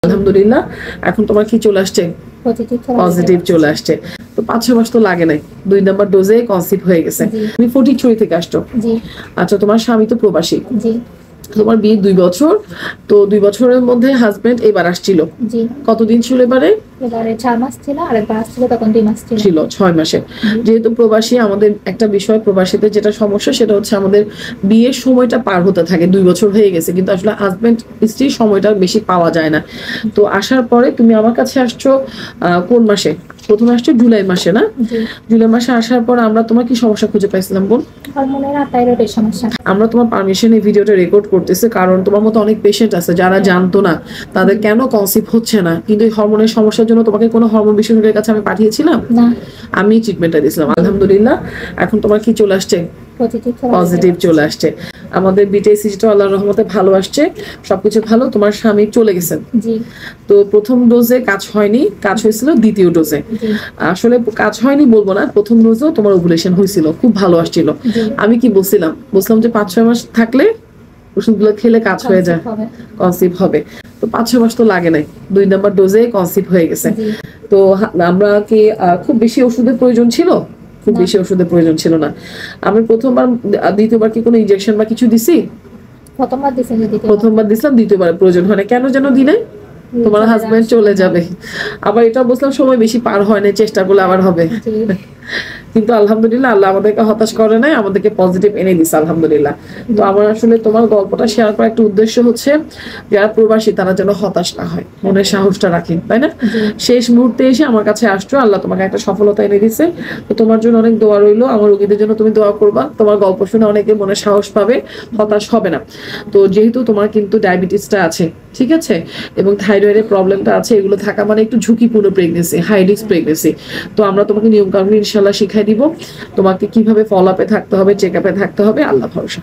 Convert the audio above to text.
আলহামদুলিল্লাহ এখন তোমার কি চলে আসছে? পজিটিভ চলে আসছে। তো 5-6 মাস তো লাগে নাই, 2 নাম্বার ডোজে কনসিভ হয়ে গেছে। তুমি ফটিকছড়ি থেকে আসছো? আচ্ছা, তোমার স্বামী তো প্রবাসী। তোমার বিয়ে 2 বছর, তো 2 বছরের মধ্যে হাজবেন্ড এবার আসছিল। কতদিন ছিল এবারে? 4 মাস ছিল, আর একবার আসছিল তখন 2 মাস ছিল 6 মাসে। যেহেতু প্রবাসী, আমাদের একটা বিষয় প্রবাসীদের যেটা সমস্যা সেটা হচ্ছে আমাদের বিয়ের সময়টা পার হতে থাকে, 2 বছর হয়ে গেছে কিন্তু আসলে হাজবেন্ড স্ত্রীর সময়টা বেশি পাওয়া যায় না। তো আসার পরে তুমি আমার কাছে আসছো কোন মাসে? প্রথমে আসছো জুলাই মাসে না? জুলাই মাসে আসার পর আমরা তোমার কি সমস্যা খুঁজে পাইছিলাম বোন? হরমোনের আর থাইরয়েডের সমস্যা। আমরা তোমার পারমিশন এই ভিডিওটা রেকর্ড করতেছি কারণ তোমার মতো অনেক পেশেন্ট আছে যারা জানতো না তাদের কেন কনসিভ হচ্ছে না, কিন্তু এই হরমোনের সমস্যার জন্য তোমাকে কোনো হরমোন বিশেষজ্ঞের কাছে আমি পাঠিয়েছিলাম না, আমি ট্রিটমেন্টটা দিয়েছিলাম। আলহামদুলিল্লাহ এখন তোমার কি চলে আসছে? পজিটিভ চলে আসছে। আমাদের বিটিএসিটা আল্লাহর রহমতে ভালো আসছে, সবকিছু ভালো। তোমার স্বামী চলে গেছেন। তো প্রথম ডোজে কাজ হয়নি, কাজ হয়েছিল দ্বিতীয় ডোজে। আসলে কাজ হয়নি বলবো না, প্রথম ডোজেও তোমার ওভুলেশন হয়েছিল, খুব ভালো আসছিল। আমি কি বলছিলাম যে 5-6 মাস থাকলে ওষুধগুলো খেলে কাজ হয়ে যায়, কনসিভ হবে। তো 5-6 মাস তো লাগে নাই, 2 নাম্বার ডোজে কনসিভ হয়ে গেছে। তো আমরা কি খুব বেশি ওষুধের প্রয়োজন ছিল? খুব বেশি ওষুধের প্রয়োজন ছিল না। আমি প্রথমবার দ্বিতীয়বার কি কোনো ইনজেকশন বা কিছু দিছি? প্রথমবার দিছিলাম, দ্বিতীয়বার প্রয়োজন হয় না। কেন যেন দিলে? তোমার হাজবেন্ড চলে যাবে। আবার এটা বললাম সময় বেশি পার হয় না, চেষ্টা করলে আবার হবে। কিন্তু আলহামদুলিল্লাহ আল্লাহ আমাদেরকে হতাশ করে নাই, আমাদেরকে পজিটিভ এনে দিছে আলহামদুলিল্লাহ। তো আমার আসলে তোমার গল্পটা শেয়ার করার একটা উদ্দেশ্য হচ্ছে যারা প্রবাসী তারা যেন হতাশ না হয়, মনের সাহসটা রাখে, তাই না? শেষ মুহূর্তে এসে আমার কাছে আসছো, আল্লাহ তোমাকে একটা সফলতা এনে দিছে। তো তোমার জন্য অনেক দোয়া রইলো, আমার রোগীদের জন্য তুমি দোয়া করবা। তোমার গল্প শুনে অনেকে মনে সাহস পাবে, হতাশ হবে না। তো যেহেতু তোমার কিন্তু ডায়াবেটিসটা আছে, ঠিক আছে, এবং থাইরয়েডের প্রবলেমটা আছে, এগুলো থাকা মানে একটু ঝুঁকিপূর্ণ প্রেগনেন্সি, হাই রিস্ক প্রেগনেন্সি। তো আমরা তোমাকে নিয়ম কানুন ইনশাল্লাহ শিখাই দিব, তোমাকে কিভাবে ফলো আপে থাকতে হবে, চেক আপে থাকতে হবে, আল্লাহ ভরসা।